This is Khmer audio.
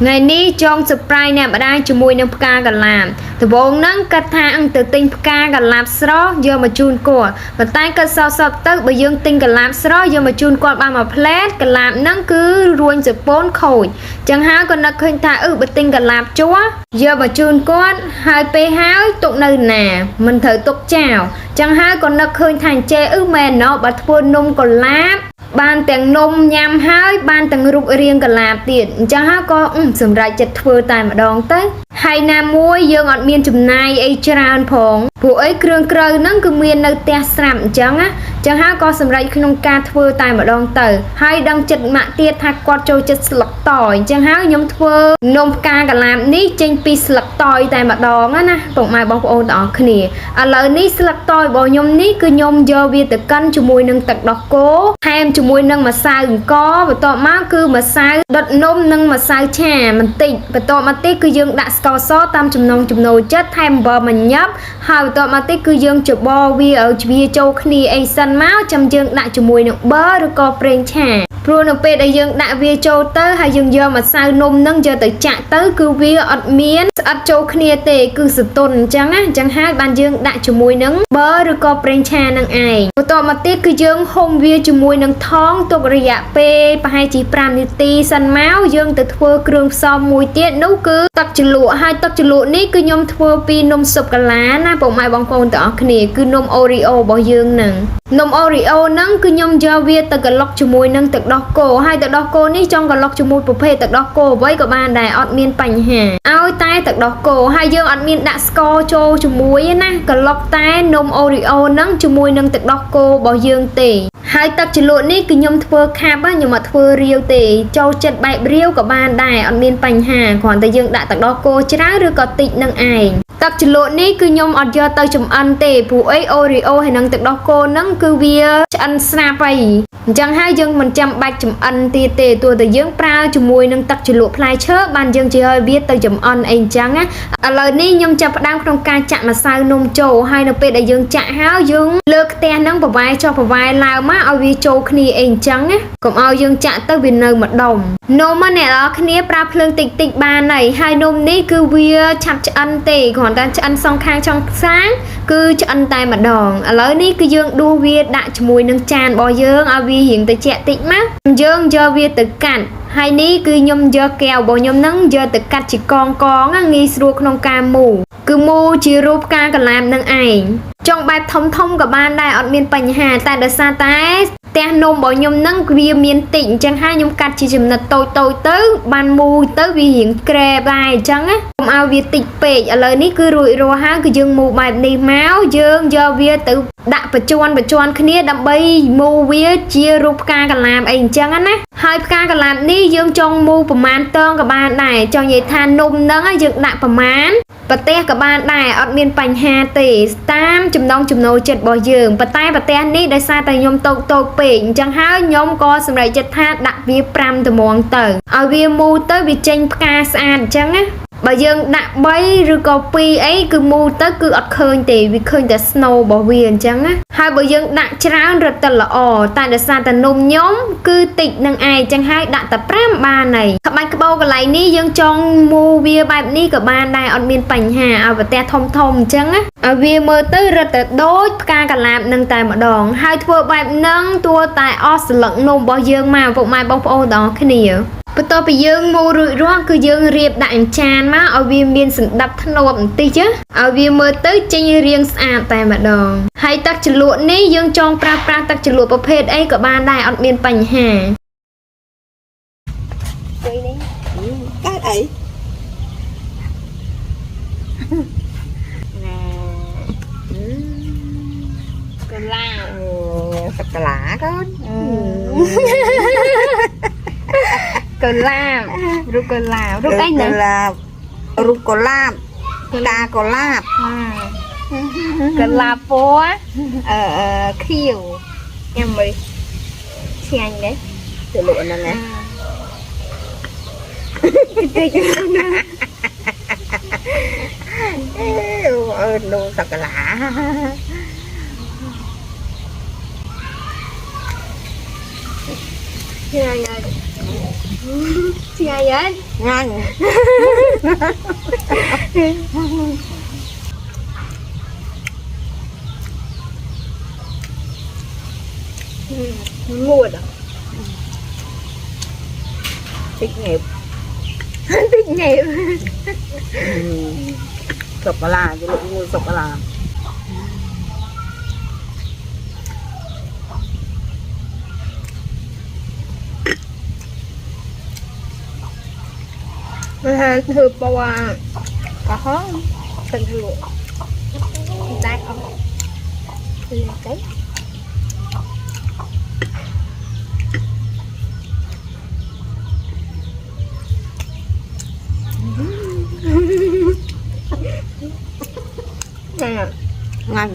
ngày ní trong surprise nè bà đang chùi mùi nâng pka cả làm từ bốn nâng cắt thang ăn từ tinh pka cả làm sro giờ mà chun của và tay cắt sau sau tức bởi dương tinh cả làm sro giờ mà chun qua ba mà plate cả làm nâng cứ ruin từ bốn khối chẳng há còn nâng khơi thả bởi tinh cả làm chúa giờ mà chun con hai pe háo tụng nơi nè mình thử tục chào chẳng há còn nâng khơi thành chê mền nó bà thua nung còn làm ban tiếng nôm nhằm hai ban tiếng rục riêng cả làm tiền chẳng há có sầm rải chật thưa tài mà đón tới hai nam muối dương ọt miên chùm này ấy tràn phong vụ ấy krương krơ nâng cứ miên nơi te sạm chẳng há có sầm rải không ca thưa tài mà đón tới hai đăng chật mạng tiết thạc quạt trâu chật lọc tỏi chẳng há nhóm thưa nôm ca cả làm ní trên pi lọc tỏi tài mà đón á nè tổng mai bóng ôn đỏ khỉ lời ní lọc tỏi bỏ nhóm ní cứ nhóm do việc tự cân chùm mùi nâng tật đọc cố hai em chùm mùi nâng mà sai có và tọ má cứ mà sai đợt nôm nâng mà sai chà mình tịnh và tọ mà tiết cứ dương đã có sót tam chùm nồi chất hai bờ mình nhấp hai tọ mà tiết cứ dương chụp bo vi ở vi châu khỉ ấy sân máu chăm dương đã chùm mùi nâng bơ rồi có preng chà pro nộp pe đại dương đã vi châu tới hai dương giờ mà sai nôm nâng giờ tới chạ tới cứ vi ọt miến ọt châu khỉ tề cứ sự tồn chẳng hai ban dương đã chùm mùi nâng bơ rồi có preng chà nâng ai và tọ mà tiết cứ dương hôm vi chùm mùi nâng thong tụcระยะ pe ប្រហែលជា 5 នាទីសិនមកយើងទៅធ្វើគ្រឿងផ្សំមួយទៀតនោះគឺទឹកជ្រលក់ហើយទឹកជ្រលក់នេះគឺខ្ញុំធ្វើពីនំស៊ុបកាឡាណាពុកម៉ែបងប្អូនទាំងអស់គ្នាគឺនំ Oreo របស់យើងនឹងនំ Oreo ហ្នឹងគឺខ្ញុំយកវាទៅកន្លុកជាមួយនឹងទឹកដោះគោហើយទឹកដោះគោនេះចង់កន្លុកជាមួយប្រភេទទឹកដោះគោអ្វីក៏បានដែរអត់មានបញ្ហាឲ្យតែទឹកដោះគោហើយយើងអត់មានដាក់ស្ករចូលជាមួយណាកន្លុកតែនំ Oreo ហ្នឹងជាមួយនឹងទឹកដោះគោរបស់យើងទេហើយទឹកជ្រលក់នេះគឺខ្ញុំធ្វើខាប់ខ្ញុំអត់ធ្វើរាវទេចូលចិត្តបែបរាវក៏បានដែរអត់មានបញ្ហាគ្រាន់តែយើងដាក់ទឹកដោះគោច្រើនឬក៏តិចនឹងឯងទឹកជ្រលក់នេះគឺខ្ញុំអត់យកទៅចម្អិនទេព្រោះអី Oreo ហើយនឹងទឹកដោះគោហ្នឹងគឺវាឆ្អិនស្រាប់ហើយអញ្ចឹងហើយយើងមិនចាំបាច់ចម្អិនទៀតទេទោះតែយើងប្រើជាមួយនឹងទឹកជ្រលក់ផ្លែឈើបានយើងជាឲ្យវាទៅចម្អិនអីអញ្ចឹងណាឥឡូវនេះខ្ញុំចាប់ផ្ដើមក្នុងការចាក់ម្សៅនំចូលហើយនៅពេលដែលយើងចាក់ហើយយើងលើកខ្ទះហ្នឹងប្រវាយចុះប្រវាយឡើងមកឲ្យវាចូលគ្នាអីអញ្ចឹងណាកុំឲ្យយើងចាក់ទៅវានៅម្ដុំនំអ្នកនរគ្នាប្រើភ្លើងតិចតិចបានហើយនំនេះគឺវាឆាប់ឆ្អិនទេគ្រាន់តែឆ្អិនសងខាងចុងខ្សាងគឺឆ្អិនតែម្ដងឥឡូវនេះគឺយើងដួសវាដាក់ជាមួយនឹងចានរបស់យើងឲ្យវារៀងទៅជាក់តិចមកយើងយកវាទៅកាត់ហើយនេះគឺខ្ញុំយកកែវរបស់ខ្ញុំហ្នឹងយកទៅកាត់ជាកងងាយស្រួលក្នុងការមូគឺមូជារូបផ្កាកន្លាមនឹងឯងចង់បែបធំក៏បានដែរអត់មានបញ្ហាតែដោយសារតែផ្ទះនំរបស់ខ្ញុំហ្នឹងវាមានតិចអញ្ចឹងហើយខ្ញុំកាត់ជាចំណិតតូចទៅបានមូទៅវារៀងក្រែដែរអញ្ចឹងណាកុំឲ្យវាតិចពេកឥឡូវនេះគឺរួចរាល់ហើយគឺយើងមូបែបនេះមកយើងយកវាទៅដាក់បញ្ជាន់គ្នាដើម្បីមូវាជារូបផ្កាកន្លាមអីអញ្ចឹងណាហើយផ្កាកន្លាមនេះយើងចង់មូប្រមាណតងក៏បានដែរចង់និយាយថានំហ្នឹងយើងដាក់ប្រមាណប្រទេសក៏បានដែរអត់មានបញ្ហាទេតាមចំណងចំណូលចិត្តរបស់យើងប៉ុន្តែប្រទេសនេះដោយសារតែខ្ញុំតូចពេកអញ្ចឹងហើយខ្ញុំក៏សម្រេចចិត្តថាដាក់វា5ត្មងទៅឲ្យវាមូទៅវាចេញផ្កាស្អាតអញ្ចឹងណាបើយើងដាក់3ឬក៏2អីគឺមូទៅគឺអត់ឃើញទេវាឃើញតែ snow របស់វាអញ្ចឹងណាហើយបើយើងដាក់ច្រើនរត់ទៅល្អតែដោយសារតែនំខ្ញុំគឺតិចនឹងឯងអញ្ចឹងហើយដាក់តែ5បានហើយក្បាច់ក្បោកន្លែងនេះយើងចង់មូវាបែបនេះក៏បានដែរអត់មានបញ្ហាឲ្យប្រទេសធំអញ្ចឹងណាឲ្យវាមើលទៅរត់ទៅដូចផ្កាកន្លាបនឹងតែម្ដងហើយធ្វើបែបហ្នឹងតួតែអស់ស្លឹកនំរបស់យើងមកពុកម៉ែបងប្អូនទាំងអស់គ្នាបន្ទាប់ពីយើងមូលរួចរាល់គឺយើងរៀបដាក់ចានមកឲ្យវាមានសណ្ដាប់ធ្នាប់បន្តិចឲ្យវាមើលទៅចេញរាងស្អាតតែម្ដងហើយទឹកជ្រលក់នេះយើងចង់ប្រើប្រាស់ទឹកជ្រលក់ប្រភេទអីក៏បានដែរអត់មានបញ្ហាពេលនេះកើតអីកាឡាទឹកកាឡាកូនកាឡាបរូបកាឡាបរូបអីណារូបកាឡាបតាកាឡាបកាឡាបពណ៌ខៀវញ៉ាំមើលឆ្ងាញ់ទេទៅលក់ហ្នឹងណាតិចណាអឺនោះទឹកកាឡាញ៉ាំ chị ai vậy ngang mua được thích nghiệp thích nghiệp sọc bà là chứ lượng mua sọc bà là thử bao có khó tình thử tay không cái nè ngang